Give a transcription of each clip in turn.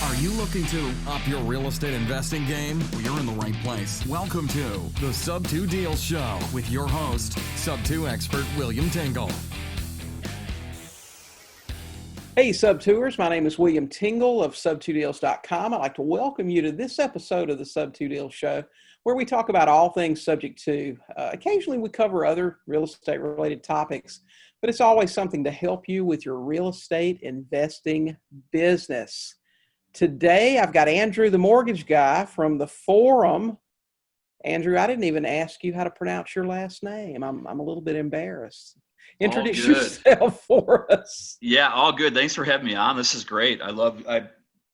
Are you looking to up your real estate investing game? Well, you're in the right place. Welcome to the Sub 2 Deals Show with your host, Sub 2 expert William Tingle. Hey, Sub-Tours. My name is William Tingle of sub2deals.com. I'd like to welcome you to this episode of the Sub 2 Deals Show, where we talk about all things subject to. Occasionally, we cover other real estate-related topics, but it's always something to help you with your real estate investing business. Today, I've got Andrew, the mortgage guy from the forum. Andrew, I didn't even ask you how to pronounce your last name. I'm a little bit embarrassed. Introduce yourself for us. Yeah, all good. Thanks for having me on. This is great.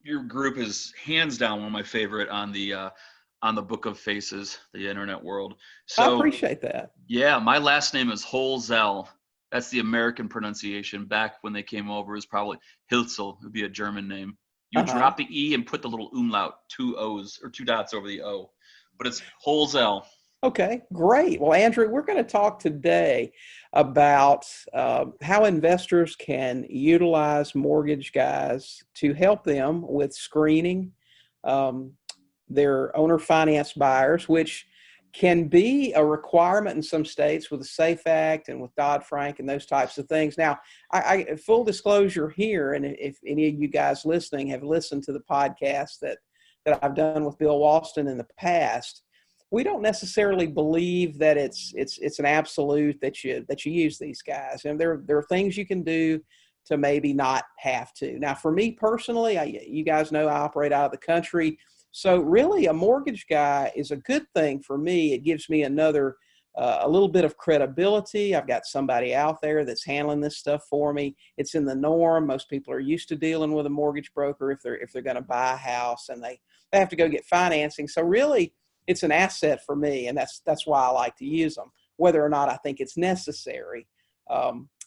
Your group is hands down one of my favorite on the Book of Faces, the internet world. So I appreciate that. Yeah, my last name is Hoelzel. That's the American pronunciation. Back when they came over, it was probably Hoelzel. It would be a German name. You drop the E and put the little umlaut, two O's or two dots over the O, but it's Hoelzel. Okay, great. Well, Andrew, we're going to talk today about how investors can utilize mortgage guys to help them with screening their owner finance buyers, which can be a requirement in some states with the SAFE Act and with Dodd-Frank and those types of things. Now, I full disclosure here, and if any of you guys listening have listened to the podcast that I've done with Bill Walston in the past, we don't necessarily believe that it's an absolute that you use these guys. And there are things you can do to maybe not have to. Now, for me personally, you guys know I operate out of the country. So really a mortgage guy is a good thing for me. It gives me another, a little bit of credibility. I've got somebody out there that's handling this stuff for me. It's in the norm. Most people are used to dealing with a mortgage broker if they're going to buy a house and they have to go get financing. So really, it's an asset for me, and that's why I like to use them, whether or not I think it's necessary.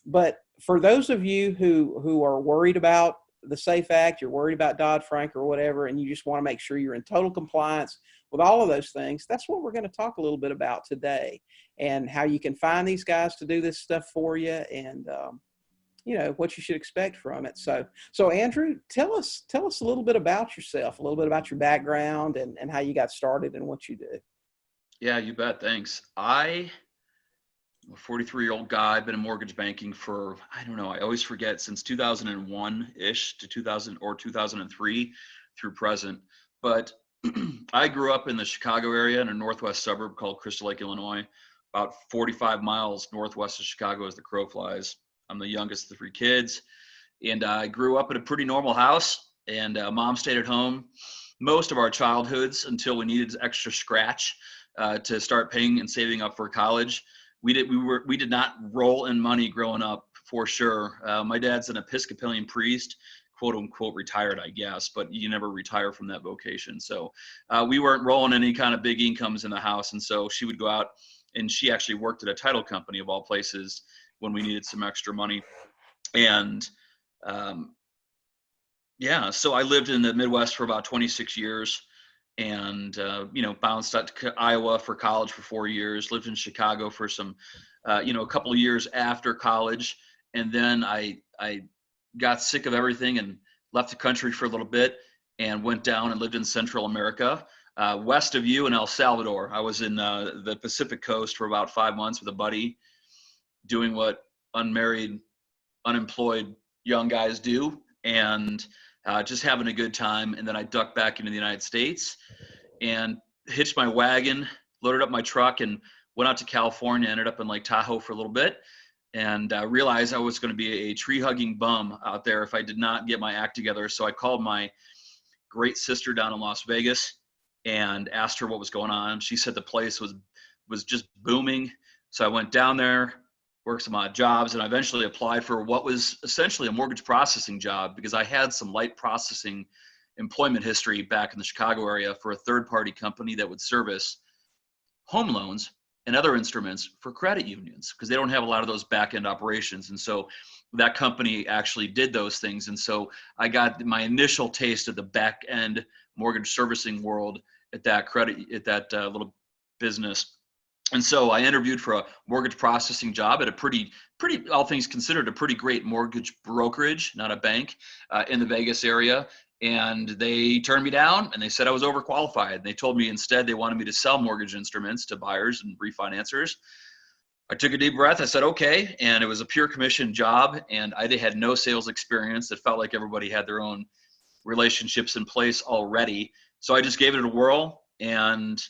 But for those of you who are worried about the SAFE Act, you're worried about Dodd-Frank or whatever, and you just want to make sure you're in total compliance with all of those things, that's what we're going to talk a little bit about today, and how you can find these guys to do this stuff for you, and what you should expect from it. So Andrew, tell us a little bit about yourself, a little bit about your background and how you got started and what you do. Yeah, you bet. Thanks. I'm a 43-year-old guy. I've been in mortgage banking for, I always forget, since 2001-ish to 2000 or 2003 through present. But I grew up in the Chicago area in a northwest suburb called Crystal Lake, Illinois, about 45 miles northwest of Chicago as the crow flies. I'm the youngest of the three kids, and I grew up in a pretty normal house, and mom stayed at home most of our childhoods until we needed extra scratch to start paying and saving up for college. We did not roll in money growing up, for sure. My dad's an Episcopalian priest, quote unquote retired, I guess, but you never retire from that vocation. So we weren't rolling any kind of big incomes in the house, and so she would go out, and she actually worked at a title company of all places when we needed some extra money. And so I lived in the Midwest for about 26 years and, bounced out to Iowa for college for 4 years, lived in Chicago for some, a couple of years after college. And then I got sick of everything and left the country for a little bit and went down and lived in Central America, west of you in El Salvador. I was in the Pacific coast for about 5 months with a buddy, doing what unmarried, unemployed young guys do, and just having a good time. And then I ducked back into the United States and hitched my wagon, loaded up my truck, and went out to California, ended up in Lake Tahoe for a little bit, and realized I was going to be a tree-hugging bum out there if I did not get my act together. So I called my great sister down in Las Vegas and asked her what was going on. She said the place was just booming. So I went down there, worked some odd jobs, and I eventually applied for what was essentially a mortgage processing job because I had some light processing employment history back in the Chicago area for a third-party company that would service home loans and other instruments for credit unions because they don't have a lot of those back-end operations. And so that company actually did those things. And so I got my initial taste of the back-end mortgage servicing world at that little business. And so I interviewed for a mortgage processing job at a pretty, all things considered, a pretty great mortgage brokerage, not a bank, in the Vegas area. and they turned me down and they said I was overqualified. They told me instead they wanted me to sell mortgage instruments to buyers and refinancers. I took a deep breath. I said, okay. And it was a pure commission job. And I had no sales experience. It felt like everybody had their own relationships in place already. So I just gave it a whirl and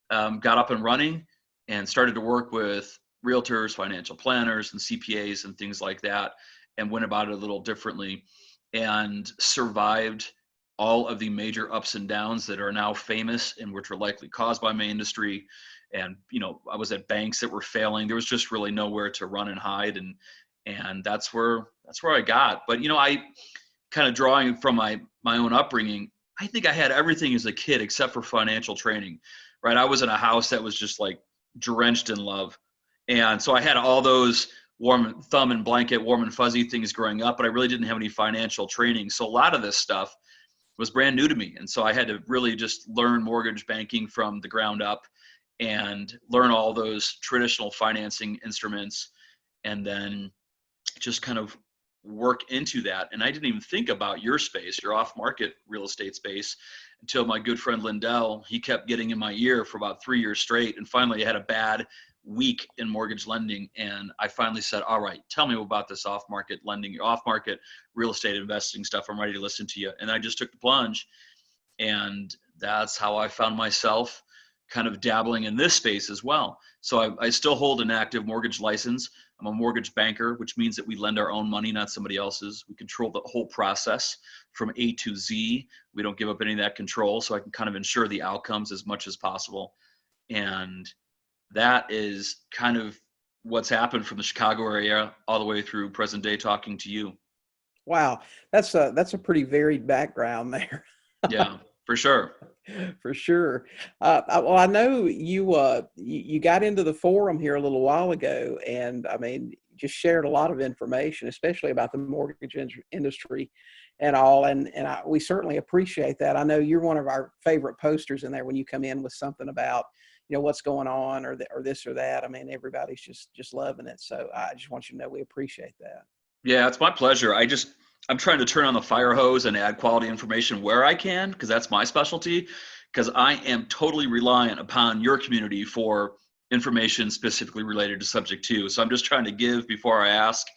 got up and running and started to work with realtors, financial planners, and CPAs and things like that, and went about it a little differently and survived all of the major ups and downs that are now famous and which were likely caused by my industry. And, I was at banks that were failing. There was just really nowhere to run and hide. And that's where I got. But, I kind of drawing from my own upbringing, I think I had everything as a kid except for financial training, right? I was in a house that was just like drenched in love. And so I had all those warm thumb and blanket, warm and fuzzy things growing up, but I really didn't have any financial training. So a lot of this stuff was brand new to me. And so I had to really just learn mortgage banking from the ground up and learn all those traditional financing instruments, and then just kind of work into that. And I didn't even think about your space, your off-market real estate space, until my good friend Lindell, he kept getting in my ear for about 3 years straight. And finally I had a bad week in mortgage lending. And I finally said, all right, tell me about this off-market lending, your off-market real estate investing stuff. I'm ready to listen to you. And I just took the plunge. And that's how I found myself kind of dabbling in this space as well. So I still hold an active mortgage license. I'm a mortgage banker, which means that we lend our own money, not somebody else's. We control the whole process from A to Z. We don't give up any of that control, so I can kind of ensure the outcomes as much as possible. And that is kind of what's happened from the Chicago area all the way through present day talking to you. Wow. That's a pretty varied background there. Yeah, for sure. For sure. Well, I know you got into the forum here a little while ago, and I mean, just shared a lot of information, especially about the mortgage industry and all. And we certainly appreciate that. I know you're one of our favorite posters in there when you come in with something about, what's going on or this or that. I mean, everybody's just loving it. So I just want you to know we appreciate that. Yeah, it's my pleasure. I'm trying to turn on the fire hose and add quality information where I can, because that's my specialty, because I am totally reliant upon your community for information specifically related to subject to. So I'm just trying to give before I ask.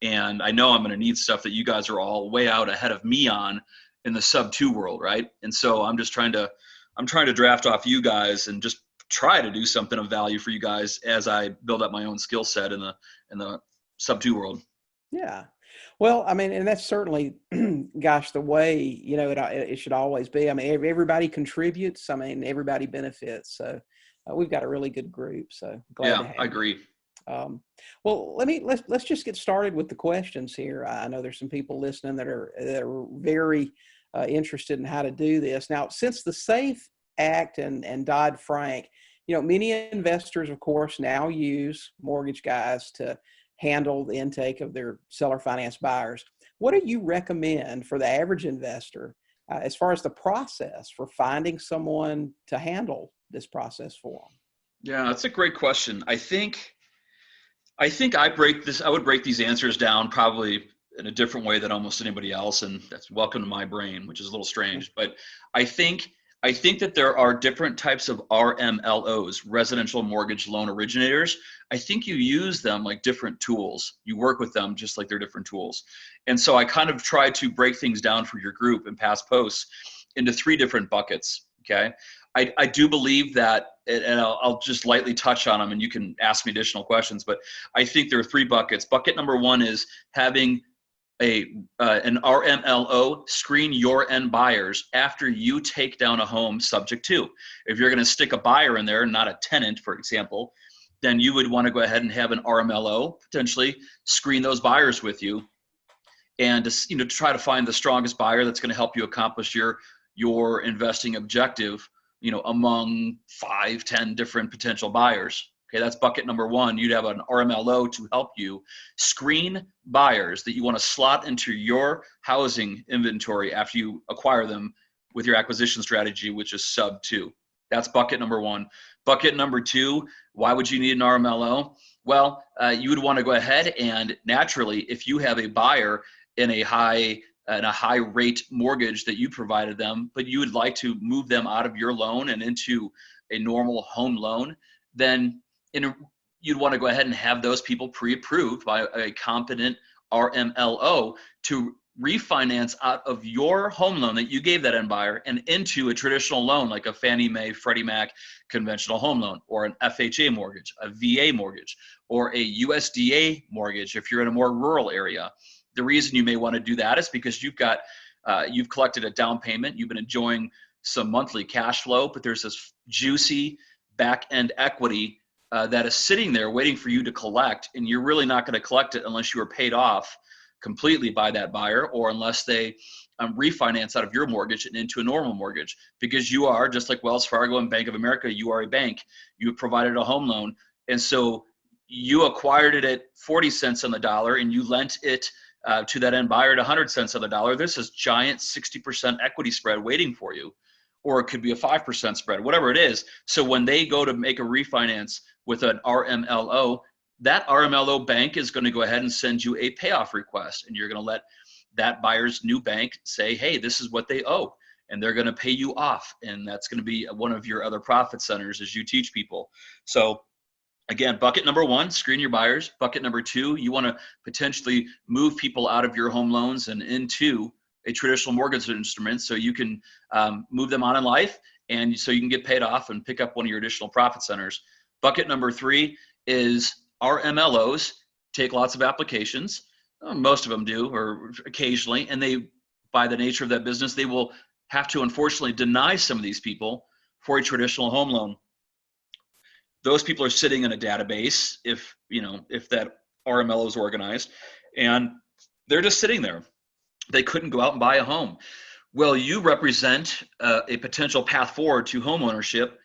And I know I'm going to need stuff that you guys are all way out ahead of me on in the sub 2 world, right? And so I'm trying to draft off you guys and just try to do something of value for you guys as I build up my own skill set in the sub 2 world. Yeah. Well, I mean, and that's certainly, gosh, the way, it should always be. I mean, everybody contributes. I mean, everybody benefits. So we've got a really good group. So glad to have I agree. Well, let's just get started with the questions here. I know there's some people listening that are very interested in how to do this. Now, since the SAFE Act and Dodd-Frank, many investors, of course, now use mortgage guys to handle the intake of their seller finance buyers. What do you recommend for the average investor as far as the process for finding someone to handle this process for them? Yeah, that's a great question. I think I would break these answers down probably in a different way than almost anybody else. And that's welcome to my brain, which is a little strange, but I think that there are different types of RMLOs, residential mortgage loan originators. I think you use them like different tools. You work with them just like they're different tools. And so I kind of try to break things down for your group in past posts into 3 different buckets, okay? I do believe that, and I'll just lightly touch on them and you can ask me additional questions, but I think there are 3 buckets. Bucket number 1 is having an RMLO screen your end buyers after you take down a home subject to. If you're going to stick a buyer in there, not a tenant, for example, then you would want to go ahead and have an RMLO potentially screen those buyers with you, and to try to find the strongest buyer that's going to help you accomplish your investing objective, among 5-10 different potential buyers. Okay, that's bucket number 1. You'd have an RMLO to help you screen buyers that you want to slot into your housing inventory after you acquire them with your acquisition strategy, which is sub 2. That's bucket number 1. Bucket number 2, why would you need an RMLO? Well, you would want to go ahead and naturally, if you have a buyer in a high and a high rate mortgage that you provided them, but you would like to move them out of your loan and into a normal home loan, then you'd want to go ahead and have those people pre-approved by a competent RMLO to refinance out of your home loan that you gave that end buyer and into a traditional loan like a Fannie Mae, Freddie Mac conventional home loan, or an FHA mortgage, a VA mortgage, or a USDA mortgage if you're in a more rural area. The reason you may want to do that is because you've collected a down payment, you've been enjoying some monthly cash flow, but there's this juicy back end equity that is sitting there waiting for you to collect, and you're really not going to collect it unless you are paid off completely by that buyer, or unless they refinance out of your mortgage and into a normal mortgage, because you are, just like Wells Fargo and Bank of America, you are a bank. You provided a home loan, and so you acquired it at 40 cents on the dollar and you lent it to that end buyer at 100 cents on the dollar. This is giant 60% equity spread waiting for you, or it could be a 5% spread, whatever it is. So when they go to make a refinance with an RMLO, that RMLO bank is going to go ahead and send you a payoff request, and you're going to let that buyer's new bank say, hey, this is what they owe, and they're going to pay you off. And that's going to be one of your other profit centers as you teach people. So again, bucket number one, screen your buyers. Bucket number two, you want to potentially move people out of your home loans and into a traditional mortgage instrument so you can move them on in life, and so you can get paid off and pick up one of your additional profit centers. Bucket number three is RMLOs take lots of applications. Most of them do, or occasionally, and they, by the nature of that business, they will have to unfortunately deny some of these people for a traditional home loan. Those people are sitting in a database if that RMLO is organized, and they're just sitting there. They couldn't go out and buy a home. Well, you represent a potential path forward to home ownership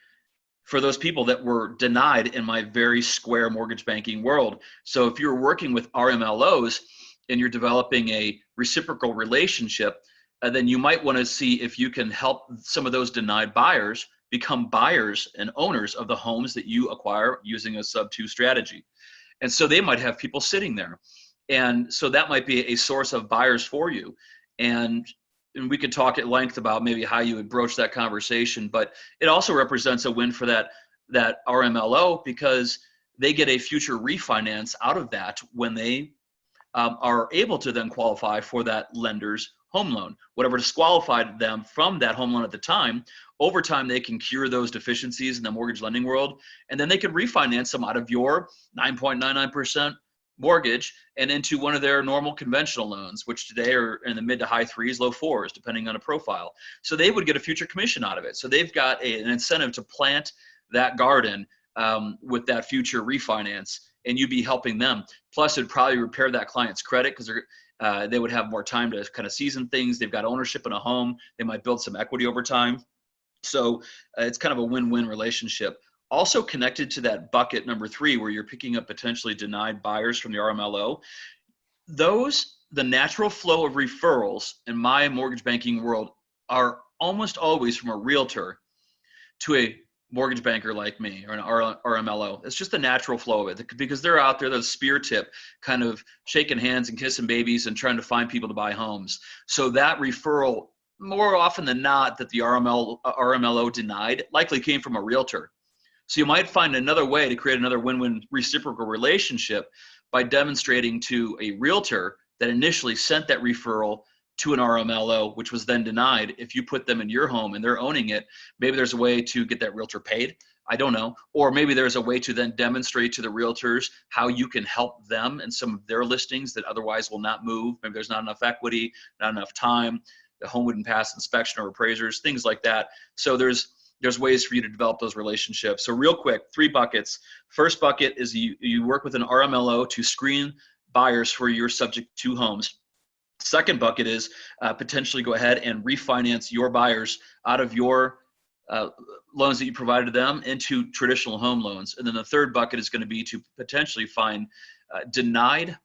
for those people that were denied in my very square mortgage banking world. So if you're working with RMLOs and you're developing a reciprocal relationship, then you might want to see if you can help some of those denied buyers become buyers and owners of the homes that you acquire using a sub-2 strategy. And so they might have people sitting there. And so that might be a source of buyers for you. And we could talk at length about maybe how you would broach that conversation, but it also represents a win for that RMLO, because they get a future refinance out of that when they are able to then qualify for that lender's home loan. Whatever disqualified them from that home loan at the time, over time they can cure those deficiencies in the mortgage lending world, and then they can refinance them out of your 9.99% mortgage and into one of their normal conventional loans, which today are in the mid to high threes, low fours, depending on a profile. So they would get a future commission out of it. So they've got an incentive to plant that garden with that future refinance, and you'd be helping them. Plus, it'd probably repair that client's credit, because they would have more time to kind of season things. They've got ownership in a home. They might build some equity over time. So it's kind of a win-win relationship. Also connected to that bucket number three, where you're picking up potentially denied buyers from the RMLO, the natural flow of referrals in my mortgage banking world are almost always from a realtor to a mortgage banker like me, or an RMLO. It's just the natural flow of it, because they're out there, the spear tip, kind of shaking hands and kissing babies and trying to find people to buy homes. So that referral, more often than not, that the RMLO denied likely came from a realtor. So you might find another way to create another win-win reciprocal relationship by demonstrating to a realtor that initially sent that referral to an RMLO, which was then denied. If you put them in your home and they're owning it, maybe there's a way to get that realtor paid. I don't know. Or maybe there's a way to then demonstrate to the realtors how you can help them in some of their listings that otherwise will not move. Maybe there's not enough equity, not enough time. The home wouldn't pass inspection or appraisers, things like that. So there's ways for you to develop those relationships. So real quick, 3 buckets. First bucket is you work with an RMLO to screen buyers for your subject to homes. Second bucket is potentially go ahead and refinance your buyers out of your loans that you provided them into traditional home loans. And then the third bucket is going to be to potentially find denied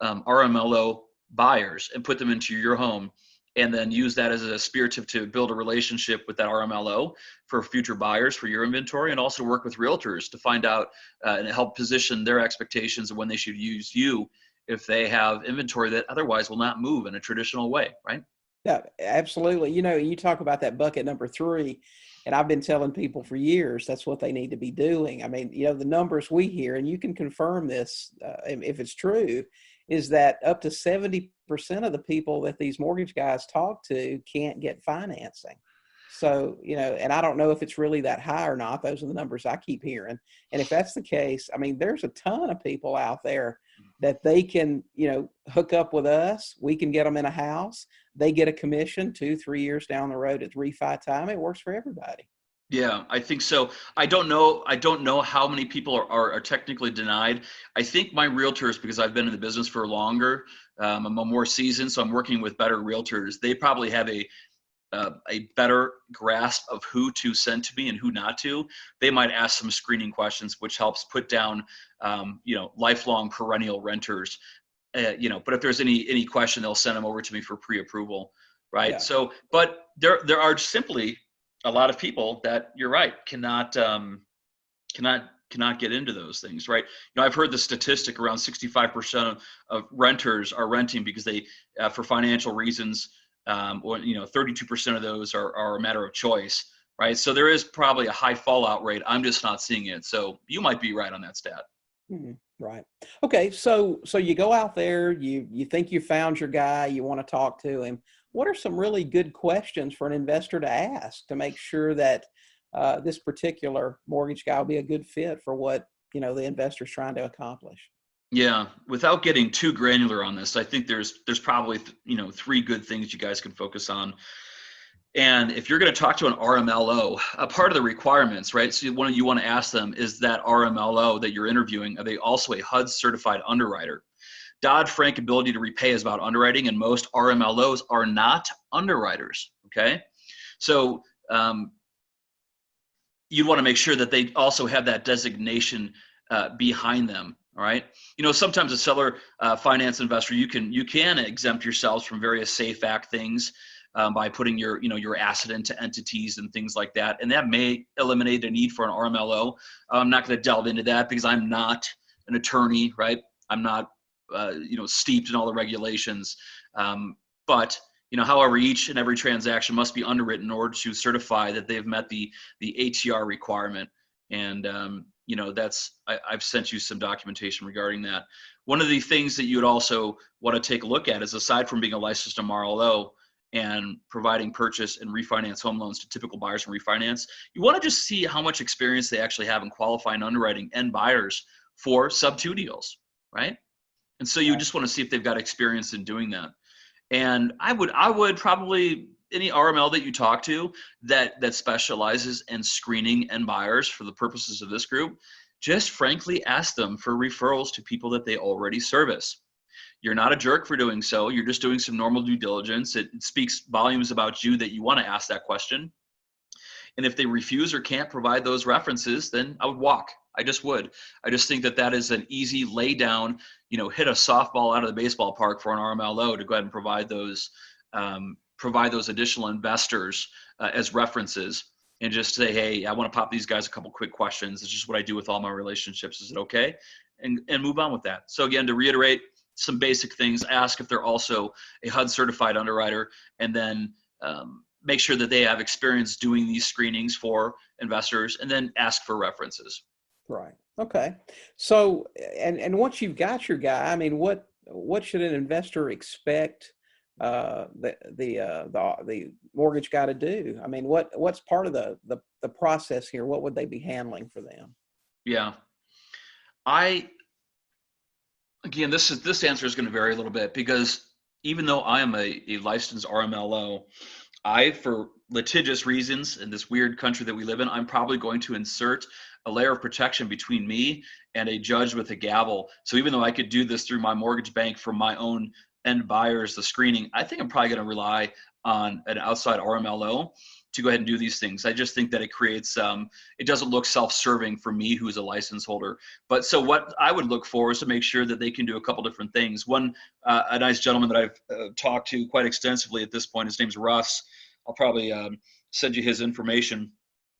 RMLO buyers and put them into your home, and then use that as a spear tip to build a relationship with that RMLO for future buyers for your inventory, and also work with realtors to find out and help position their expectations of when they should use you if they have inventory that otherwise will not move in a traditional way, right? Yeah, absolutely. You talk about that bucket number 3, and I've been telling people for years that's what they need to be doing. I mean, the numbers we hear, and you can confirm this if it's true, is that up to 70% of the people that these mortgage guys talk to can't get financing. So, and I don't know if it's really that high or not. Those are the numbers I keep hearing. And if that's the case, I mean, there's a ton of people out there that they can, hook up with us. We can get them in a house. They get a commission 2-3 years down the road at refi time. It works for everybody. Yeah, I think so. I don't know how many people are technically denied. I think my realtors, because I've been in the business for longer, I'm more seasoned, so I'm working with better realtors. They probably have a better grasp of who to send to me and who not to. They might ask some screening questions, which helps put down, lifelong perennial renters. But if there's any question, they'll send them over to me for pre-approval, right? Yeah. So, but there are simply a lot of people that, you're right, cannot get into those things, right? I've heard the statistic around 65% of renters are renting because they, for financial reasons, or 32% of those are a matter of choice, right? So there is probably a high fallout rate. I'm just not seeing it. So you might be right on that stat. Mm-hmm. Right. Okay. So you go out there, you think you found your guy, you want to talk to him. What are some really good questions for an investor to ask to make sure that this particular mortgage guy will be a good fit for what, the investor's trying to accomplish? Yeah, without getting too granular on this, I think there's probably 3 good things you guys can focus on. And if you're going to talk to an RMLO, a part of the requirements, right? So you want to ask them, is that RMLO that you're interviewing, are they also a HUD certified underwriter? Dodd-Frank ability to repay is about underwriting, and most RMLOs are not underwriters. Okay, so you want to make sure that they also have that designation behind them. All right. Sometimes a seller finance investor, you can exempt yourselves from various SAFE Act things by putting your asset into entities and things like that, and that may eliminate a need for an RMLO. I'm not going to delve into that because I'm not an attorney, right? I'm not steeped in all the regulations, but however, each and every transaction must be underwritten in order to certify that they've met the ATR requirement. And I've sent you some documentation regarding that. One of the things that you would also want to take a look at is, aside from being a licensed RMLO and providing purchase and refinance home loans to typical buyers and refinance, you want to just see how much experience they actually have in qualifying underwriting and buyers for sub-2 deals, right? And so you just want to see if they've got experience in doing that. And I would probably, any RML that you talk to that specializes in screening and buyers for the purposes of this group, just frankly ask them for referrals to people that they already service. You're not a jerk for doing so. You're just doing some normal due diligence. It speaks volumes about you that you want to ask that question. And if they refuse or can't provide those references, then I would walk. I just would. I just think that is an easy lay down, hit a softball out of the baseball park for an RMLO to go ahead and provide those additional investors as references, and just say, hey, I want to pop these guys a couple quick questions. It's just what I do with all my relationships. Is it okay? And move on with that. So again, to reiterate some basic things, ask if they're also a HUD certified underwriter, and then make sure that they have experience doing these screenings for investors, and then ask for references. Right. Okay. So, and once you've got your guy, I mean, what should an investor expect the mortgage guy to do? I mean, what's part of the process here? What would they be handling for them? Yeah. Again, this answer is going to vary a little bit, because even though I am a licensed RMLO, for litigious reasons in this weird country that we live in, I'm probably going to insert a layer of protection between me and a judge with a gavel. So even though I could do this through my mortgage bank for my own end buyers, the screening, I think I'm probably going to rely on an outside RMLO to go ahead and do these things. I just think that it creates, it doesn't look self-serving for me, who's a license holder. But so what I would look for is to make sure that they can do a couple different things. One, a nice gentleman that I've talked to quite extensively at this point, his name's Russ. I'll probably send you his information.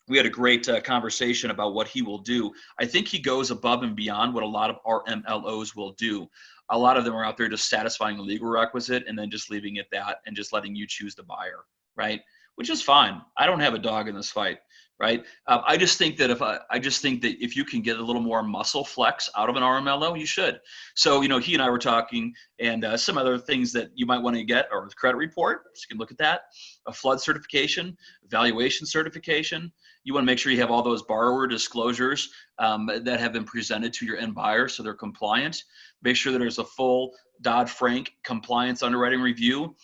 we had a great conversation about what he will do. I think he goes above and beyond what a lot of RMLOs will do. A lot of them are out there just satisfying the legal requisite and then just leaving it that and just letting you choose the buyer, right? Which is fine. I don't have a dog in this fight, right? I just think that if you can get a little more muscle flex out of an RMLO, you should. So, he and I were talking, and some other things that you might want to get are the credit report. So you can look at that, a flood certification, valuation certification. You want to make sure you have all those borrower disclosures that have been presented to your end buyer so they're compliant. Make sure that there's a full Dodd-Frank compliance underwriting review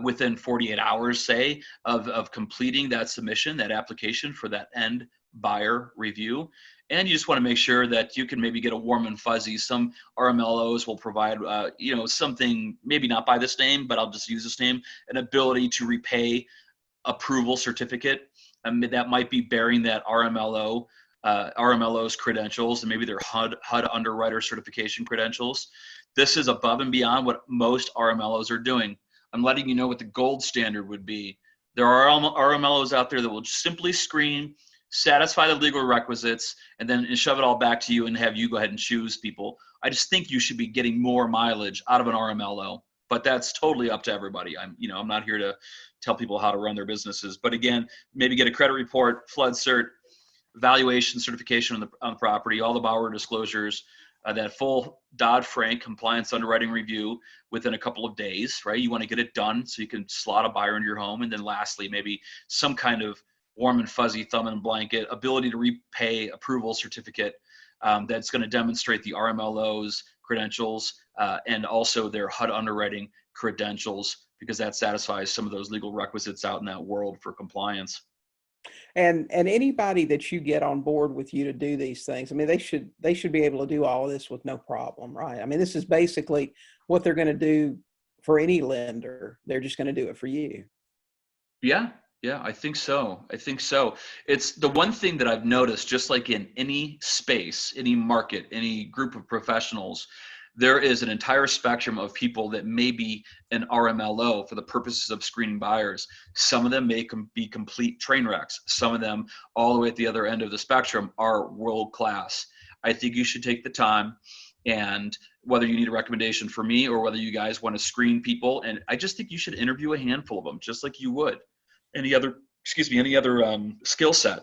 within 48 hours, say, of completing that submission, that application for that end buyer review. And you just want to make sure that you can maybe get a warm and fuzzy. Some RMLOs will provide, something, maybe not by this name, but I'll just use this name, an ability to repay approval certificate. That might be bearing that RMLO's credentials and maybe their HUD underwriter certification credentials. This is above and beyond what most RMLOs are doing. I'm letting you know what the gold standard would be. There are RMLOs out there that will simply screen, satisfy the legal requisites, and then shove it all back to you and have you go ahead and choose people. I just think you should be getting more mileage out of an RMLO, but that's totally up to everybody. I'm not here to tell people how to run their businesses, but again, maybe get a credit report, flood cert, valuation certification on the property, all the borrower disclosures, that full Dodd-Frank compliance underwriting review within a couple of days, right? You want to get it done so you can slot a buyer into your home. And then lastly, maybe some kind of warm and fuzzy thumb and blanket ability to repay approval certificate that's going to demonstrate the RMLO's credentials and also their HUD underwriting credentials, because that satisfies some of those legal requisites out in that world for compliance. And anybody that you get on board with you to do these things, I mean, they should be able to do all of this with no problem, right? I mean, this is basically what they're going to do for any lender. They're just going to do it for you. Yeah, I think so. It's the one thing that I've noticed, just like in any space, any market, any group of professionals, there is an entire spectrum of people that may be an RMLO for the purposes of screening buyers. Some of them may be complete train wrecks. Some of them, all the way at the other end of the spectrum, are world class. I think you should take the time, and whether you need a recommendation for me or whether you guys want to screen people, and I just think you should interview a handful of them, just like you would any other skill set.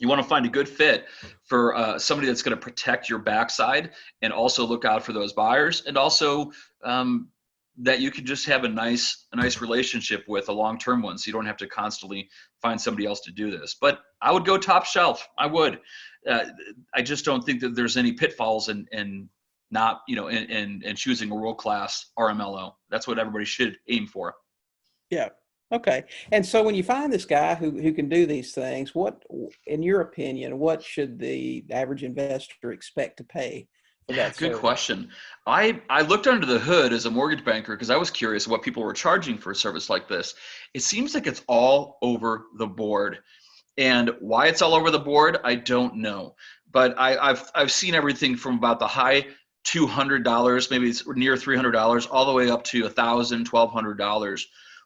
You want to find a good fit for somebody that's going to protect your backside and also look out for those buyers, and also that you can just have a nice relationship with, a long-term one, so you don't have to constantly find somebody else to do this. But I would go top shelf. I would. I just don't think that there's any pitfalls in not, in choosing a world-class RMLO. That's what everybody should aim for. Yeah. Okay. And so when you find this guy who can do these things, what, in your opinion, what should the average investor expect to pay for that Good service? question. I looked under the hood as a mortgage banker because I was curious what people were charging for a service like this. It seems like it's all over the board. And why it's all over the board, I don't know. But I've seen everything from about the high $200, maybe it's near $300, all the way up to $1,000, $1,200.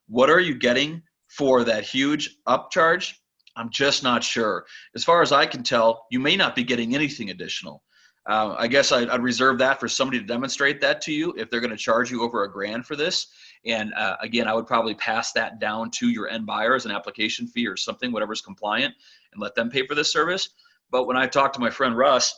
What are you getting for that huge upcharge? I'm just not sure. As far as I can tell, you may not be getting anything additional. I guess I'd reserve that for somebody to demonstrate that to you if they're going to charge you over $1,000 for this. And again, I would probably pass that down to your end buyer as an application fee or something, whatever's compliant, and let them pay for this service. But when I talked to my friend Russ,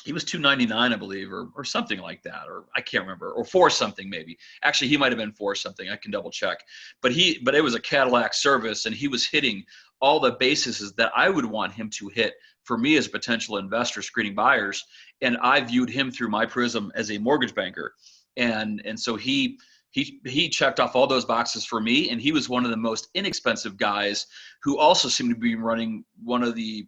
he was $299, I believe, or something like that, or I can't remember, or $4 something maybe. Actually, he might have been $4 something. I can double check. But it was a Cadillac service, and he was hitting all the bases that I would want him to hit for me as a potential investor screening buyers. And I viewed him through my prism as a mortgage banker, and so he checked off all those boxes for me, and he was one of the most inexpensive guys who also seemed to be running one of the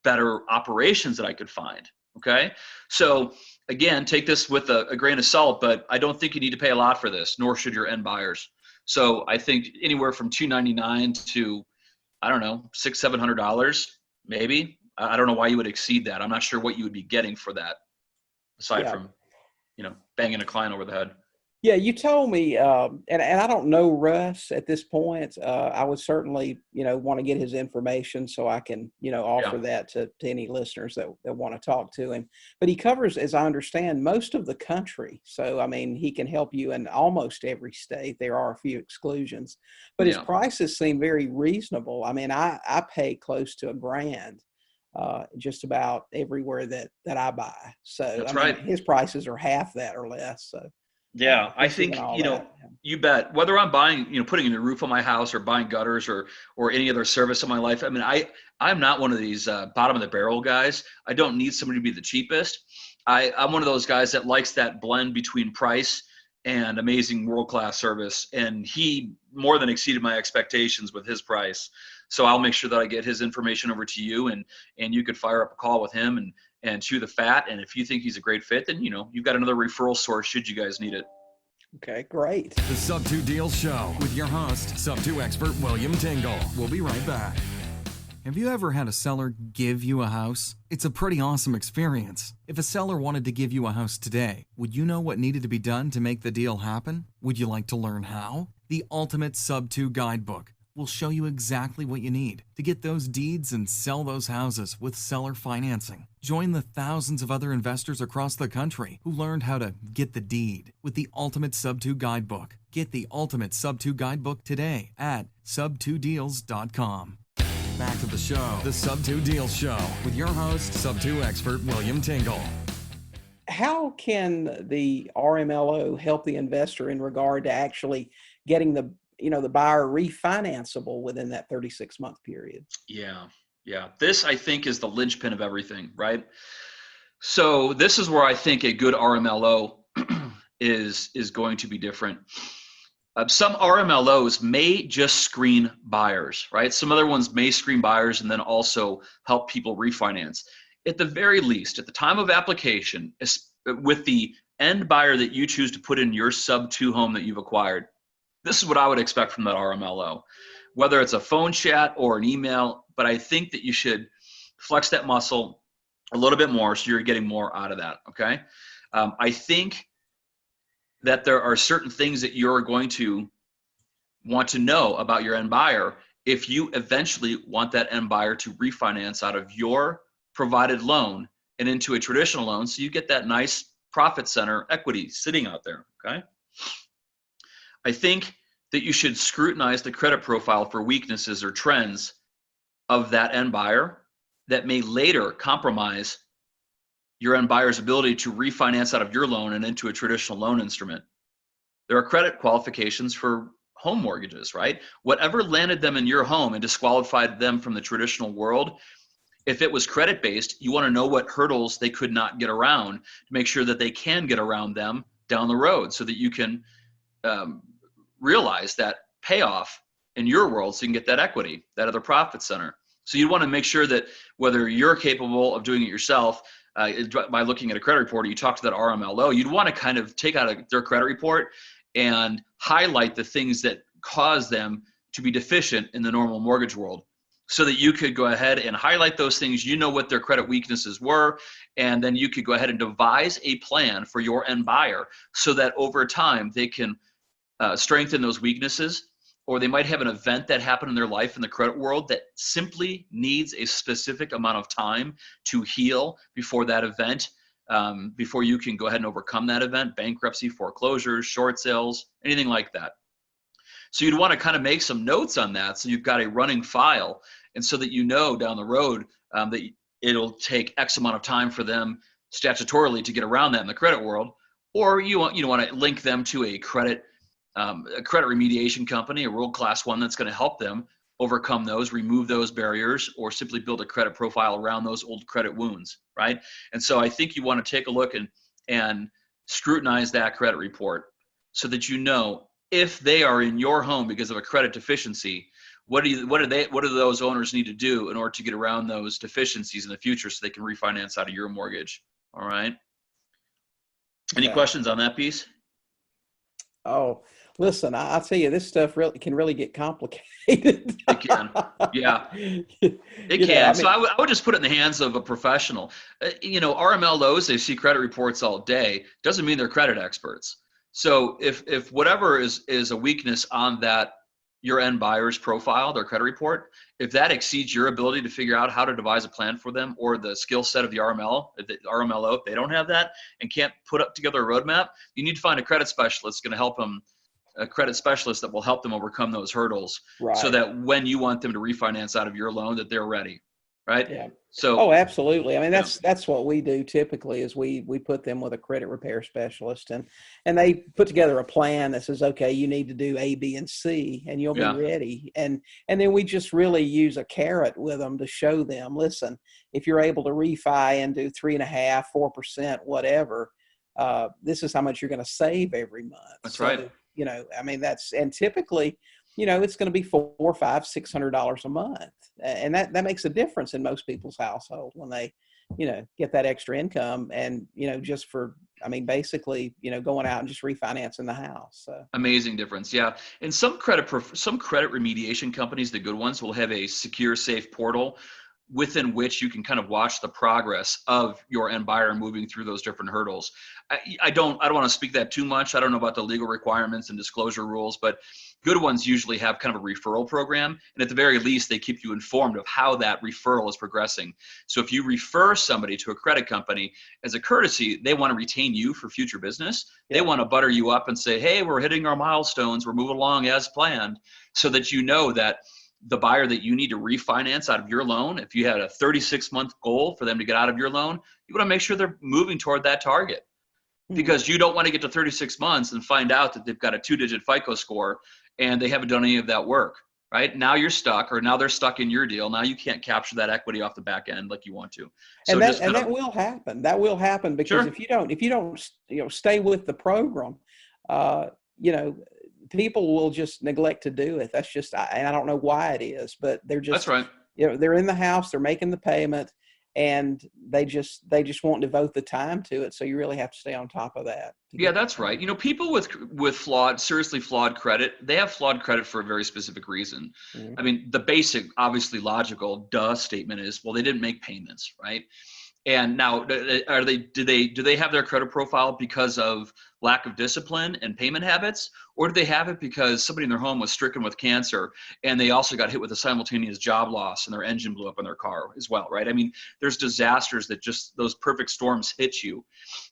better operations that I could find. Okay. So again, take this with a grain of salt, but I don't think you need to pay a lot for this, nor should your end buyers. So I think anywhere from $299 to, I don't know, $600, $700, maybe. I don't know why you would exceed that. I'm not sure what you would be getting for that, aside from, banging a client over the head. Yeah, you told me, and I don't know Russ at this point. I would certainly, want to get his information so I can, Yeah. offer that to any listeners that want to talk to him. But he covers, as I understand, most of the country. So, I mean, he can help you in almost every state. There are a few exclusions, but his Yeah. prices seem very reasonable. I mean, I pay close to $1,000 just about everywhere that I buy. So, I That's mean, right. his prices are half that or less. So. Yeah, I He's doing think, all that. you bet. Whether I'm buying, putting in the roof on my house or buying gutters or any other service in my life. I mean, I'm not one of these bottom of the barrel guys. I don't need somebody to be the cheapest. I'm one of those guys that likes that blend between price and amazing world-class service. And he more than exceeded my expectations with his price. So I'll make sure that I get his information over to you, and you could fire up a call with him and chew the fat. And if you think he's a great fit, then you've got another referral source should you guys need it. Okay, great. The Sub-2 Deals Show with your host, Sub-2 expert William Tingle. We'll be right back. Have you ever had a seller give you a house? It's a pretty awesome experience. If a seller wanted to give you a house today, would you know what needed to be done to make the deal happen? Would you like to learn how? The Ultimate Sub-2 Guidebook will show you exactly what you need to get those deeds and sell those houses with seller financing. Join the thousands of other investors across the country who learned how to get the deed with the Ultimate Sub-2 Guidebook. Get the Ultimate Sub-2 Guidebook today at sub2deals.com. Back to the show, the Sub-2 Deals Show with your host, Sub-2 expert William Tingle. How can the RMLO help the investor in regard to actually getting the buyer refinanceable within that 36-month period? Yeah. This, I think, is the linchpin of everything, right? So this is where I think a good RMLO is going to be different. Some RMLOs may just screen buyers, right? Some other ones may screen buyers and then also help people refinance. At the very least, at the time of application, with the end buyer that you choose to put in your sub-2 home that you've acquired, this is what I would expect from that RMLO, whether it's a phone chat or an email. But I think that you should flex that muscle a little bit more so you're getting more out of that, okay? I think that there are certain things that you're going to want to know about your end buyer if you eventually want that end buyer to refinance out of your provided loan and into a traditional loan, so you get that nice profit center equity sitting out there, okay? I think that you should scrutinize the credit profile for weaknesses or trends of that end buyer that may later compromise your end buyer's ability to refinance out of your loan and into a traditional loan instrument. There are credit qualifications for home mortgages, right? Whatever landed them in your home and disqualified them from the traditional world, if it was credit-based, you want to know what hurdles they could not get around to make sure that they can get around them down the road so that you can realize that payoff in your world so you can get that equity, that other profit center. So you want to make sure that whether you're capable of doing it yourself by looking at a credit report, or you talk to that RMLO, you'd want to kind of take out their credit report and highlight the things that cause them to be deficient in the normal mortgage world, so that you could go ahead and highlight those things, what their credit weaknesses were, and then you could go ahead and devise a plan for your end buyer so that over time they can strengthen those weaknesses, or they might have an event that happened in their life in the credit world that simply needs a specific amount of time to heal before that event, before you can go ahead and overcome that event, bankruptcy, foreclosures, short sales, anything like that. So you'd want to kind of make some notes on that so you've got a running file, and so that down the road that it'll take X amount of time for them statutorily to get around that in the credit world, or you want to link them to a credit remediation company, a world-class one that's going to help them overcome those, remove those barriers, or simply build a credit profile around those old credit wounds, right? And so I think you want to take a look and scrutinize that credit report so that if they are in your home because of a credit deficiency, what do those owners need to do in order to get around those deficiencies in the future so they can refinance out of your mortgage, all right? Any questions on that piece? Oh, listen, I'll tell you, this stuff can really get complicated. It can, yeah, it can. So I would just put it in the hands of a professional. RMLOs, they see credit reports all day. Doesn't mean they're credit experts. So if whatever is a weakness on that your end buyer's profile, their credit report, if that exceeds your ability to figure out how to devise a plan for them, or the skill set of the RMLO, if they don't have that and can't put up together a roadmap, you need to find a credit specialist going to help them, a credit specialist that will help them overcome those hurdles, so Right. that when you want them to refinance out of your loan, that they're ready, right? Yeah. So, Oh, absolutely. I mean, yeah, that's what we do typically is we put them with a credit repair specialist, and they put together a plan that says, okay, you need to do A, B, and C, and you'll be yeah, ready. And then we just really use a carrot with them to show them, listen, if you're able to refi and do 3.5%, 4%, whatever, this is how much you're going to save every month. that's So, right. I mean, and typically, it's going to be $400, $500, $600 a month. And that makes a difference in most people's household when they, get that extra income and, just for, basically, going out and just refinancing the house. So. Amazing difference. Yeah. And some credit remediation companies, the good ones, will have a secure, safe portal within which you can kind of watch the progress of your end buyer moving through those different hurdles. I don't want to speak that too much. I don't know about the legal requirements and disclosure rules, but good ones usually have kind of a referral program. And at the very least, they keep you informed of how that referral is progressing. So if you refer somebody to a credit company, as a courtesy, they want to retain you for future business. They want to butter you up and say, hey, we're hitting our milestones. We're moving along as planned, so that you know that the buyer that you need to refinance out of your loan, if you had a 36-month goal for them to get out of your loan, you want to make sure they're moving toward that target, because you don't want to get to 36 months and find out that they've got a 2-digit FICO score and they haven't done any of that work, right? Now you're stuck, or now they're stuck in your deal. Now you can't capture that equity off the back end like you want to. So That will happen. That will happen because Sure. if you don't, stay with the program, people will just neglect to do it. That's just, and I don't know why it is, but they're just, That's right. They're in the house, they're making the payment, and they just won't devote the time to it. So you really have to stay on top of that. Yeah, that's right. People with seriously flawed credit, they have flawed credit for a very specific reason. Mhm. I mean, the basic, obviously logical, statement is, well, they didn't make payments, right? And now, do they have their credit profile because of lack of discipline and payment habits, or do they have it because somebody in their home was stricken with cancer and they also got hit with a simultaneous job loss and their engine blew up in their car as well, right? I mean, there's disasters that just, those perfect storms hit you.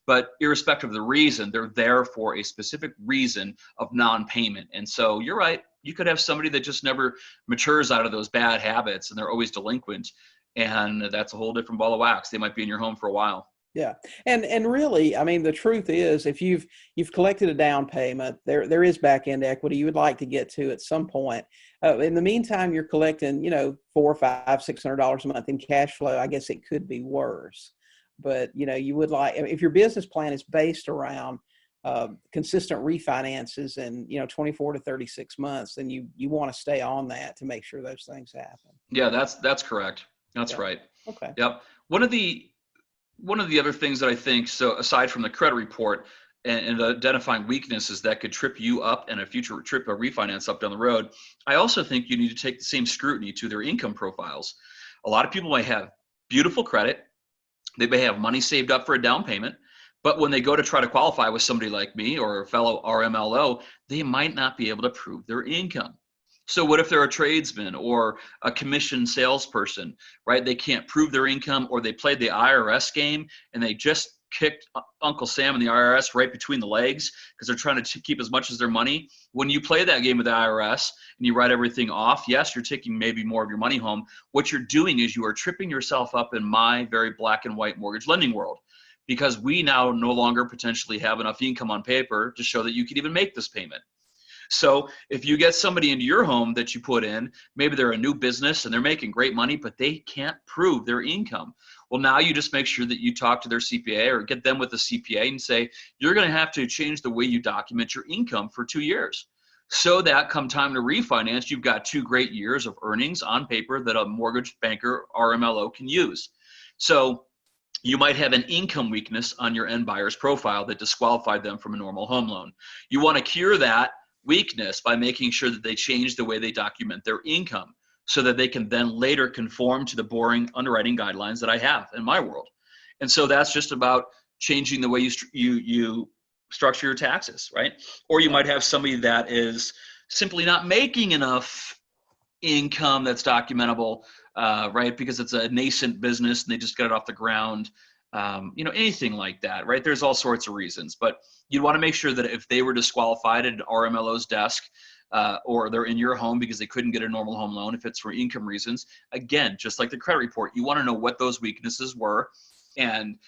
But irrespective of the reason, they're there for a specific reason of non-payment. And so you're right. You could have somebody that just never matures out of those bad habits and they're always delinquent. And that's a whole different ball of wax. They might be in your home for a while. Yeah. And really, the truth is, if you've collected a down payment, there is back end equity you would like to get to at some point. In the meantime, you're collecting, $400, $500, $600 a month in cash flow. I guess it could be worse, but you would like, if your business plan is based around consistent refinances and 24 to 36 months, then you want to stay on that to make sure those things happen. Yeah, that's correct. That's right. Okay. Yep. One of the other things that I think, so aside from the credit report and identifying weaknesses that could trip you up and a future trip a refinance up down the road, I also think you need to take the same scrutiny to their income profiles. A lot of people might have beautiful credit. They may have money saved up for a down payment, but when they go to try to qualify with somebody like me or a fellow RMLO, they might not be able to prove their income. So what if they're a tradesman or a commissioned salesperson, right? They can't prove their income, or they played the IRS game and they just kicked Uncle Sam and the IRS right between the legs because they're trying to keep as much as their money. When you play that game with the IRS and you write everything off, yes, you're taking maybe more of your money home. What you're doing is you are tripping yourself up in my very black and white mortgage lending world, because we now no longer potentially have enough income on paper to show that you could even make this payment. So if you get somebody into your home that you put in, maybe they're a new business and they're making great money, but they can't prove their income. Well, now you just make sure that you talk to their CPA or get them with a CPA and say, you're going to have to change the way you document your income for 2 years, so that come time to refinance, you've got 2 great years of earnings on paper that a mortgage banker RMLO can use. So you might have an income weakness on your end buyer's profile that disqualified them from a normal home loan. You want to cure that weakness by making sure that they change the way they document their income so that they can then later conform to the boring underwriting guidelines that I have in my world. And so that's just about changing the way you structure your taxes, right? Or you might have somebody that is simply not making enough income that's documentable, right? Because it's a nascent business and they just got it off the ground. Anything like that, right? There's all sorts of reasons, but you'd want to make sure that if they were disqualified at RMLO's desk, or they're in your home because they couldn't get a normal home loan, if it's for income reasons, again, just like the credit report, you want to know what those weaknesses were, and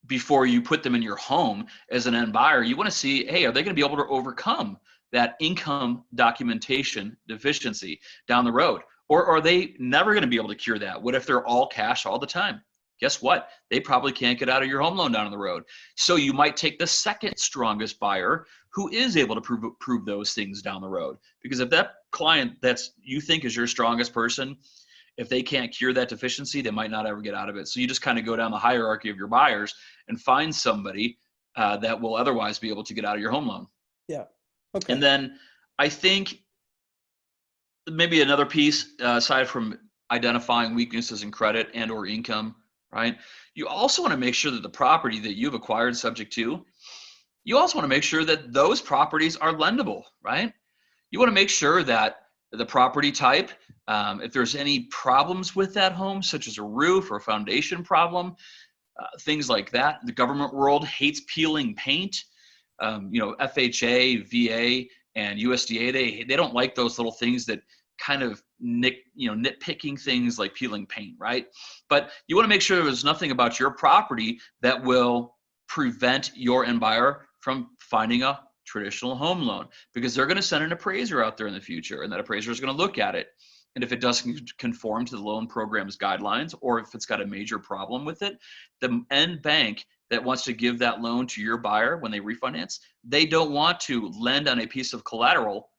before you put them in your home as an end buyer, you want to see, hey, are they going to be able to overcome that income documentation deficiency down the road? Or are they never going to be able to cure that? What if they're all cash all the time? Guess what? They probably can't get out of your home loan down the road. So you might take the second strongest buyer who is able to prove those things down the road. Because if that client that's you think is your strongest person, if they can't cure that deficiency, they might not ever get out of it. So you just kind of go down the hierarchy of your buyers and find somebody that will otherwise be able to get out of your home loan. Yeah. Okay. And then I think maybe another piece, aside from identifying weaknesses in credit and or income, right? You also want to make sure that the property that you've acquired subject to, you also want to make sure that those properties are lendable, right? You want to make sure that the property type, if there's any problems with that home, such as a roof or a foundation problem, things like that. The government world hates peeling paint. FHA, VA, and USDA, they don't like those little things that kind of nitpicking things like peeling paint, right? But you want to make sure there's nothing about your property that will prevent your end buyer from finding a traditional home loan, because they're going to send an appraiser out there in the future, and that appraiser is going to look at it. And if it doesn't conform to the loan program's guidelines, or if it's got a major problem with it, the end bank that wants to give that loan to your buyer when they refinance, they don't want to lend on a piece of collateral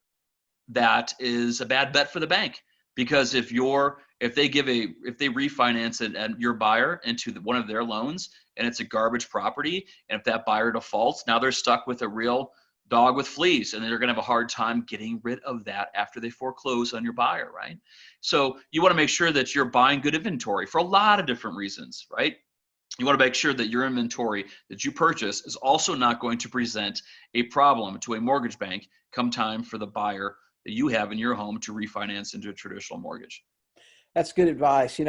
that is a bad bet for the bank. Because if they refinance it and your buyer into one of their loans and it's a garbage property, and if that buyer defaults, now they're stuck with a real dog with fleas, and they're going to have a hard time getting rid of that after they foreclose on your buyer, right? So you want to make sure that you're buying good inventory for a lot of different reasons, right? You want to make sure that your inventory that you purchase is also not going to present a problem to a mortgage bank come time for the buyer that you have in your home to refinance into a traditional mortgage. That's good advice.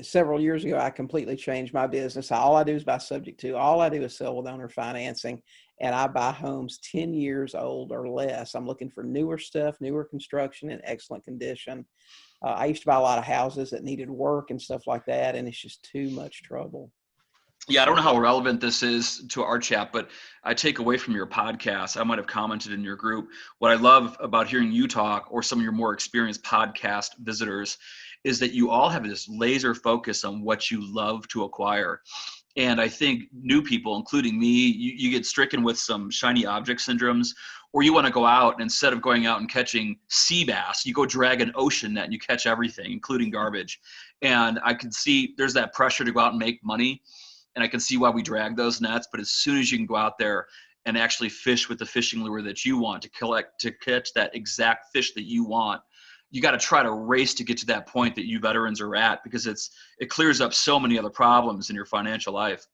Several years ago, I completely changed my business. All I do is buy subject to. All I do is sell with owner financing, and I buy homes 10 years old or less. I'm looking for newer stuff, newer construction in excellent condition. I used to buy a lot of houses that needed work and stuff like that, and it's just too much trouble. Yeah, I don't know how relevant this is to our chat, but I take away from your podcast, I might have commented in your group, what I love about hearing you talk, or some of your more experienced podcast visitors, is that you all have this laser focus on what you love to acquire. And I think new people, including me, you get stricken with some shiny object syndromes, or you want to go out, and instead of going out and catching sea bass, you go drag an ocean net and you catch everything, including garbage. And I can see there's that pressure to go out and make money. And I can see why we drag those nets. But as soon as you can go out there and actually fish with the fishing lure that you want to catch that exact fish that you want, you got to try to race to get to that point that you veterans are at, because it clears up so many other problems in your financial life.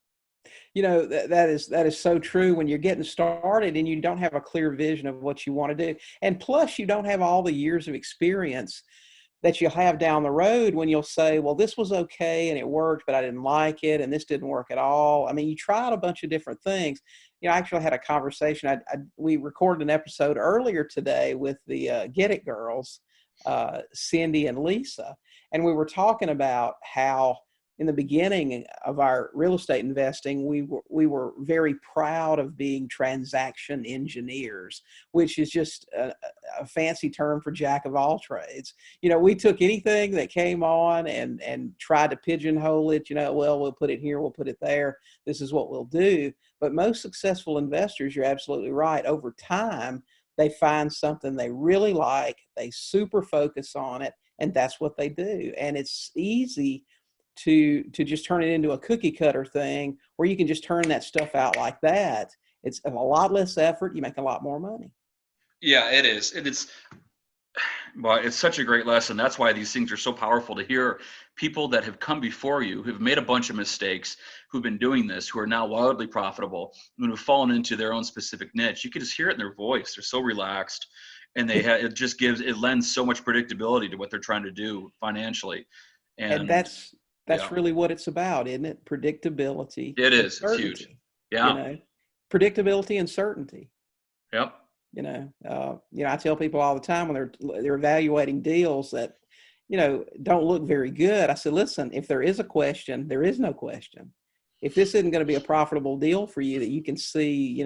That is so true when you're getting started and you don't have a clear vision of what you want to do. And plus you don't have all the years of experience that you'll have down the road when you'll say, well, this was okay and it worked, but I didn't like it, and this didn't work at all. I mean, you tried a bunch of different things. I actually had a conversation. We recorded an episode earlier today with the Get It girls, Cindy and Lisa, and we were talking about how in the beginning of our real estate investing, we were very proud of being transaction engineers, which is just a fancy term for jack of all trades. We took anything that came on and tried to pigeonhole it. Well, we'll put it here, we'll put it there. This is what we'll do. But most successful investors, you're absolutely right, over time, they find something they really like, they super focus on it, and that's what they do. And it's easy to just turn it into a cookie cutter thing where you can just turn that stuff out like that. It's a lot less effort. You make a lot more money. Yeah, it is. Well, it's such a great lesson. That's why these things are so powerful to hear people that have come before you, who've made a bunch of mistakes, who've been doing this, who are now wildly profitable, and who've fallen into their own specific niche. You can just hear it in their voice. They're so relaxed, and it just it lends so much predictability to what they're trying to do financially. And And that's yeah, really what it's about, isn't it? Predictability it and is. It's huge. certainty. You Yeah. know, predictability and certainty. Yep. I tell people all the time when they're evaluating deals that, don't look very good. I said, listen, if there is a question, there is no question. If this isn't going to be a profitable deal for you that you can see,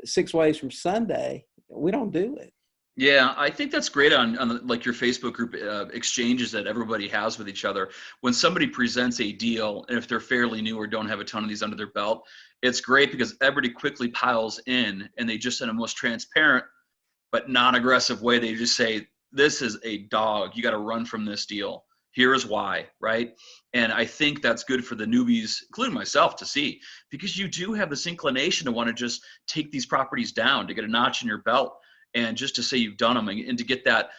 6 ways from Sunday, we don't do it. Yeah, I think that's great on like your Facebook group exchanges that everybody has with each other. When somebody presents a deal, and if they're fairly new or don't have a ton of these under their belt, it's great because everybody quickly piles in, and they just in a most transparent but non-aggressive way, they just say, this is a dog. You got to run from this deal. Here is why, right? And I think that's good for the newbies, including myself, to see, because you do have this inclination to want to just take these properties down, to get a notch in your belt, and just to say you've done them, and to get that,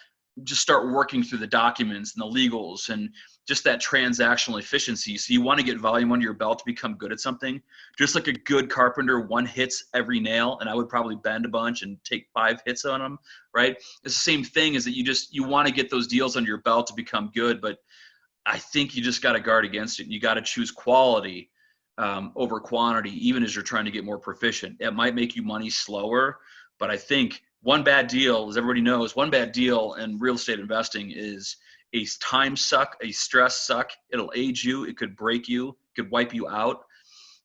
just start working through the documents and the legals and just that transactional efficiency. So you want to get volume under your belt to become good at something. Just like a good carpenter, one hits every nail, and I would probably bend a bunch and take 5 hits on them, right? It's the same thing, is that you want to get those deals under your belt to become good, but I think you just got to guard against it. You got to choose quality over quantity, even as you're trying to get more proficient. It might make you money slower, but I think one bad deal, as everybody knows, one bad deal in real estate investing is a time suck, a stress suck. It'll age you. It could break you. It could wipe you out.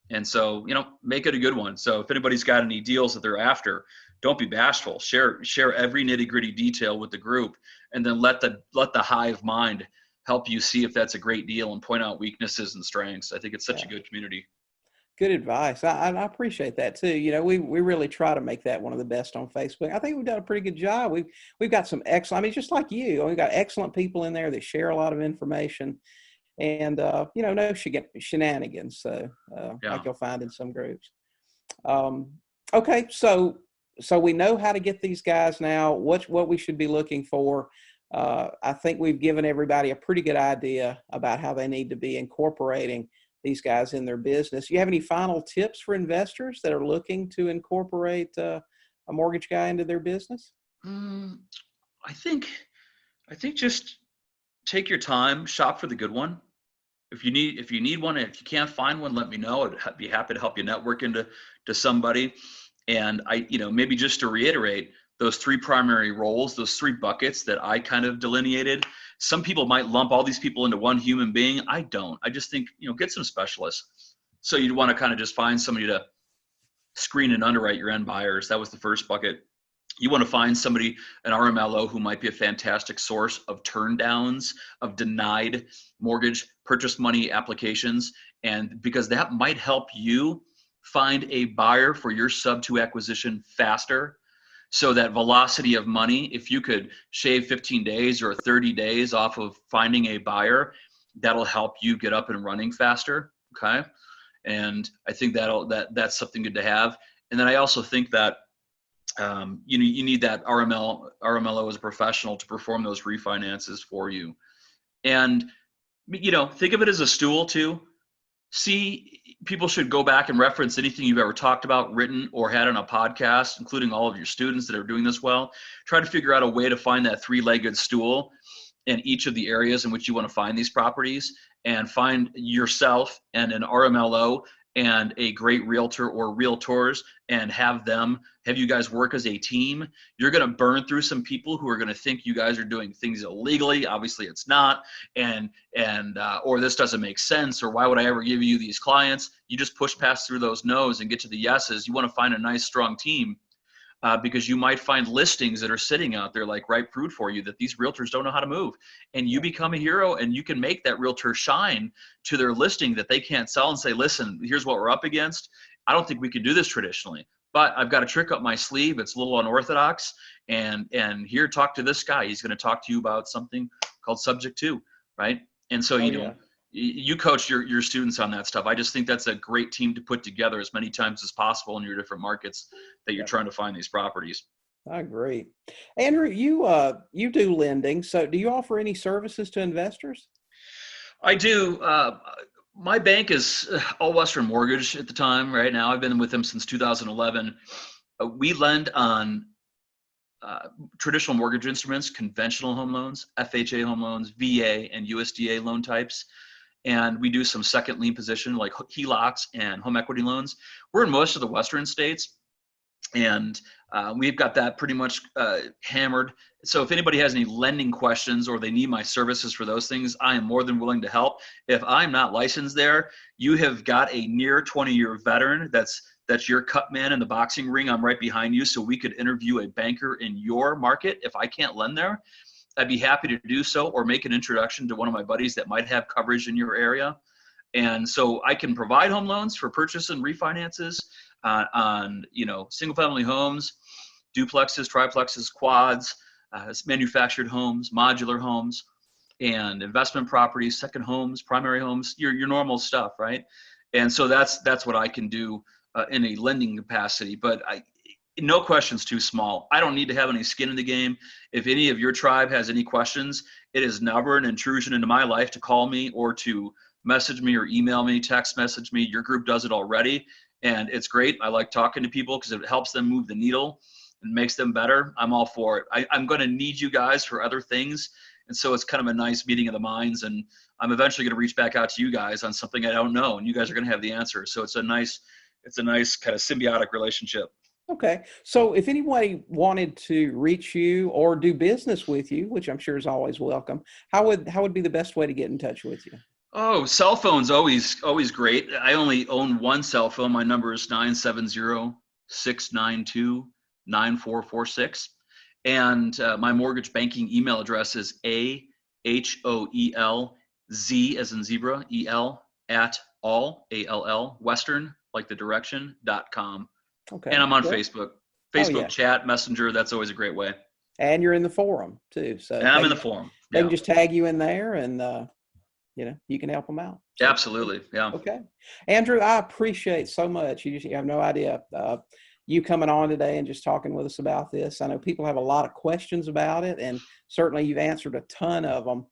And so, make it a good one. So if anybody's got any deals that they're after, don't be bashful. Share every nitty gritty detail with the group, and then let the hive mind help you see if that's a great deal and point out weaknesses and strengths. I think it's such a good community. Good advice. I appreciate that too. We really try to make that one of the best on Facebook. I think we've done a pretty good job. We've got some excellent, just like you, we've got excellent people in there that share a lot of information, and no shenanigans. So like you'll find in some groups. Okay, so we know how to get these guys now. What we should be looking for. I think we've given everybody a pretty good idea about how they need to be incorporating these guys in their business. You have any final tips for investors that are looking to incorporate a mortgage guy into their business? I think just take your time, shop for the good one. If you need one, if you can't find one, let me know. I'd be happy to help you network into somebody. And maybe just to reiterate, those 3 primary roles, those 3 buckets that I kind of delineated. Some people might lump all these people into one human being. I don't. I just think, get some specialists. So you'd want to kind of just find somebody to screen and underwrite your end buyers. That was the first bucket. You want to find somebody, an RMLO, who might be a fantastic source of turn downs, of denied mortgage purchase money applications. And because that might help you find a buyer for your sub 2 acquisition faster. So that velocity of money, if you could shave 15 days or 30 days off of finding a buyer, that'll help you get up and running faster. Okay. And I think that's something good to have. And then I also think that you need that RMLO as a professional to perform those refinances for you. And think of it as a stool too. See, people should go back and reference anything you've ever talked about, written, or had on a podcast, including all of your students that are doing this well. Try to figure out a way to find that 3-legged stool in each of the areas in which you want to find these properties, and find yourself and an RMLO and a great realtor or realtors, and have you guys work as a team. You're going to burn through some people who are going to think you guys are doing things illegally. Obviously it's not. Or this doesn't make sense, or why would I ever give you these clients? You just push past through those no's and get to the yeses. You want to find a nice, strong team, because you might find listings that are sitting out there like ripe fruit for you that these realtors don't know how to move. And you become a hero, and you can make that realtor shine to their listing that they can't sell, and say, listen, here's what we're up against. I don't think we could do this traditionally, but I've got a trick up my sleeve. It's a little unorthodox. And here, talk to this guy. He's going to talk to you about something called subject to, right? And so, you coach your students on that stuff. I just think that's a great team to put together as many times as possible in your different markets that you're trying to find these properties. I agree. Andrew, you do lending. So do you offer any services to investors? I do. My bank is All Western Mortgage at the time. Right now, I've been with them since 2011. We lend on traditional mortgage instruments, conventional home loans, FHA home loans, VA, and USDA loan types. And we do some second lien position like HELOCs and home equity loans. We're in most of the Western states, and we've got that pretty much hammered. So if anybody has any lending questions or they need my services for those things, I am more than willing to help. If I'm not licensed there, you have got a near 20-year veteran that's your cut man in the boxing ring. I'm right behind you, so we could interview a banker in your market. If I can't lend there, I'd be happy to do so, or make an introduction to one of my buddies that might have coverage in your area. And so I can provide home loans for purchase and refinances on single family homes, duplexes, triplexes, quads, manufactured homes, modular homes, and investment properties, second homes, primary homes, your normal stuff, right? And so that's what I can do in a lending capacity. But no question's too small. I don't need to have any skin in the game. If any of your tribe has any questions, it is never an intrusion into my life to call me or to message me or email me, text message me. Your group does it already, and it's great. I like talking to people because it helps them move the needle and makes them better. I'm all for it. I'm going to need you guys for other things, and so it's kind of a nice meeting of the minds, and I'm eventually going to reach back out to you guys on something I don't know, and you guys are going to have the answer. So it's a nice kind of symbiotic relationship. Okay. So if anybody wanted to reach you or do business with you, which I'm sure is always welcome, how would be the best way to get in touch with you? Oh, cell phone's always great. I only own one cell phone. My number is 970-692-9446. And my mortgage banking email address is AHOELZ as in zebra, EL at all Western, like the direction.com. Okay. And I'm on Well, Facebook, oh yeah. chat, Messenger. That's always a great way. And you're in the forum too. So And I'm in the forum. they Yeah. can just tag you in there and, you can help them out. So, Absolutely. Yeah. okay. Andrew, I appreciate so much. You have no idea. You coming on today and just talking with us about this. I know people have a lot of questions about it, and certainly you've answered a ton of them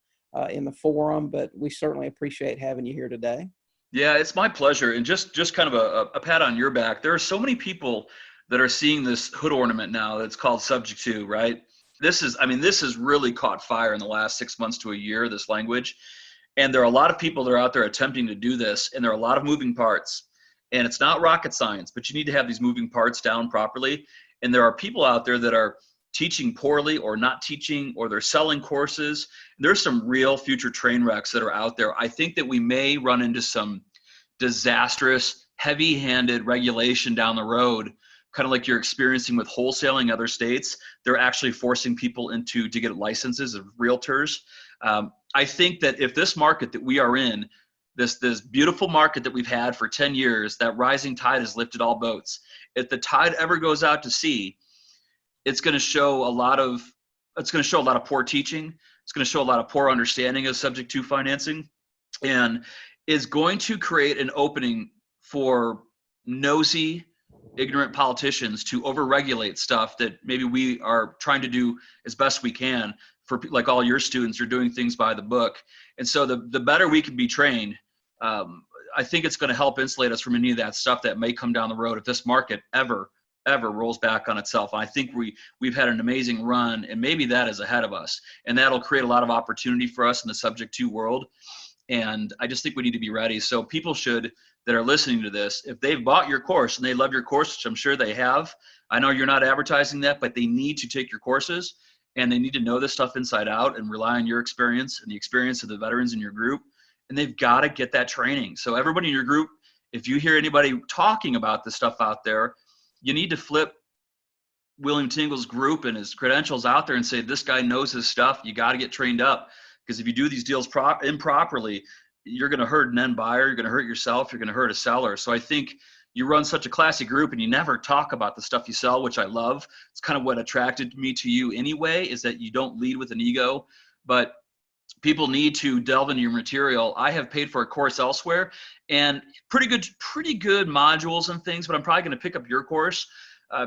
in the forum, but we certainly appreciate having you here today. Yeah, it's my pleasure. And just kind of a pat on your back. There are so many people that are seeing this hood ornament now that's called subject to, right? This has really caught fire in the last 6 months to a year, this language. And there are a lot of people that are out there attempting to do this, and there are a lot of moving parts. And it's not rocket science, but you need to have these moving parts down properly. And there are people out there that are teaching poorly or not teaching, or they're selling courses. There's some real future train wrecks that are out there. I think that we may run into some disastrous, heavy-handed regulation down the road, kind of like you're experiencing with wholesaling other states. They're actually forcing people to get licenses of realtors. I think that if this market that we are in, this beautiful market that we've had for 10 years, that rising tide has lifted all boats. If the tide ever goes out to sea, it's going to show a lot of poor teaching. It's going to show a lot of poor understanding of subject to financing, and is going to create an opening for nosy, ignorant politicians to overregulate stuff that maybe we are trying to do as best we can. For like all your students are doing things by the book. And so the better we can be trained, I think it's going to help insulate us from any of that stuff that may come down the road if this market ever rolls back on itself. And I think we've had an amazing run, and maybe that is ahead of us, and that'll create a lot of opportunity for us in the subject to world. And I just think we need to be ready. So people that are listening to this, if they've bought your course and they love your course, which I'm sure they have, I know you're not advertising that, but they need to take your courses, and they need to know this stuff inside out and rely on your experience and the experience of the veterans in your group. And they've got to get that training. So everybody in your group, if you hear anybody talking about this stuff out there, you need to flip William Tingle's group and his credentials out there and say, this guy knows his stuff. You got to get trained up, because if you do these deals improperly, you're going to hurt an end buyer. You're going to hurt yourself. You're going to hurt a seller. So I think you run such a classy group and you never talk about the stuff you sell, which I love. It's kind of what attracted me to you anyway, is that you don't lead with an ego, but people need to delve into your material. I have paid for a course elsewhere and pretty good modules and things, but I'm probably going to pick up your course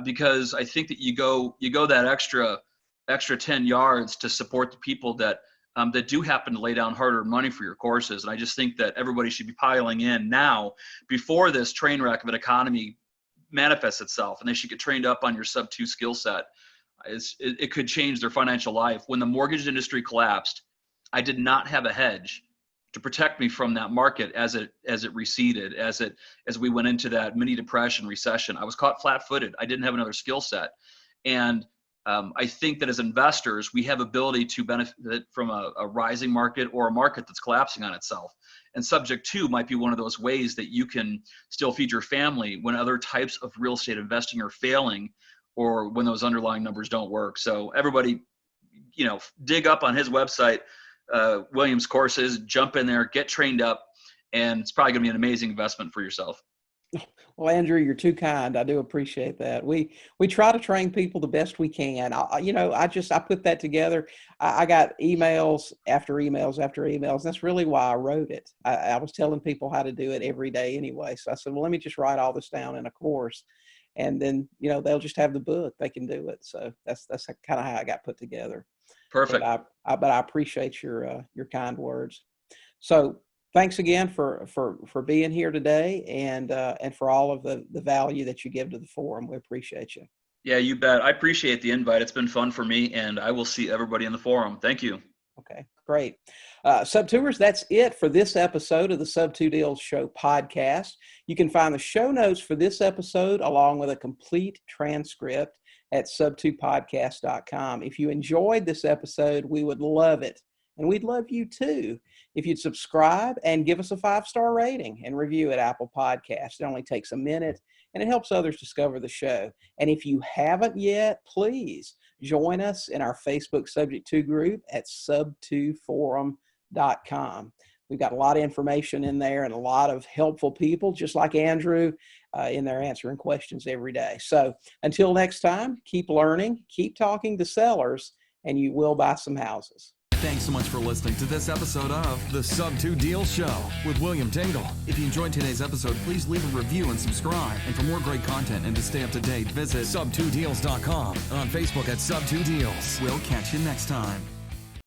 because I think that you go that extra 10 yards to support the people that do happen to lay down hard-earned money for your courses. And I just think that everybody should be piling in now before this train wreck of an economy manifests itself, and they should get trained up on your sub-2 skill set. It could change their financial life. When the mortgage industry collapsed, I did not have a hedge to protect me from that market as it receded, as we went into that mini depression, recession. I was caught flat-footed. I didn't have another skill set. And I think that as investors, we have ability to benefit from a rising market or a market that's collapsing on itself. And subject to might be one of those ways that you can still feed your family when other types of real estate investing are failing, or when those underlying numbers don't work. So everybody, dig up on his website, Williams courses, jump in there, get trained up, and it's probably going to be an amazing investment for yourself. Well, Andrew, you're too kind. I do appreciate that. We try to train people the best we can. I put that together. I got emails after emails after emails. That's really why I wrote it. I was telling people how to do it every day anyway. So I said, well, let me just write all this down in a course, and then they'll just have the book. They can do it. So that's kind of how I got put together. Perfect. But I appreciate your kind words. So thanks again for being here today, and for all of the value that you give to the forum. We appreciate you. Yeah, you bet. I appreciate the invite. It's been fun for me, and I will see everybody in the forum. Thank you. Okay, great. Sub-Tours, that's it for this episode of the Sub-2 Deals Show podcast. You can find the show notes for this episode along with a complete transcript at sub2podcast.com. If you enjoyed this episode, we would love it. And we'd love you too if you'd subscribe and give us a 5-star rating and review at Apple Podcasts. It only takes a minute, and it helps others discover the show. And if you haven't yet, please join us in our Facebook Subject To group at sub2forum.com. We've got a lot of information in there and a lot of helpful people, just like Andrew, in there answering questions every day. So until next time, keep learning, keep talking to sellers, and you will buy some houses. Thanks so much for listening to this episode of the Sub-2 Deals Show with William Tingle. If you enjoyed today's episode, please leave a review and subscribe. And for more great content and to stay up to date, visit sub2deals.com, on Facebook at Sub2 Deals. We'll catch you next time.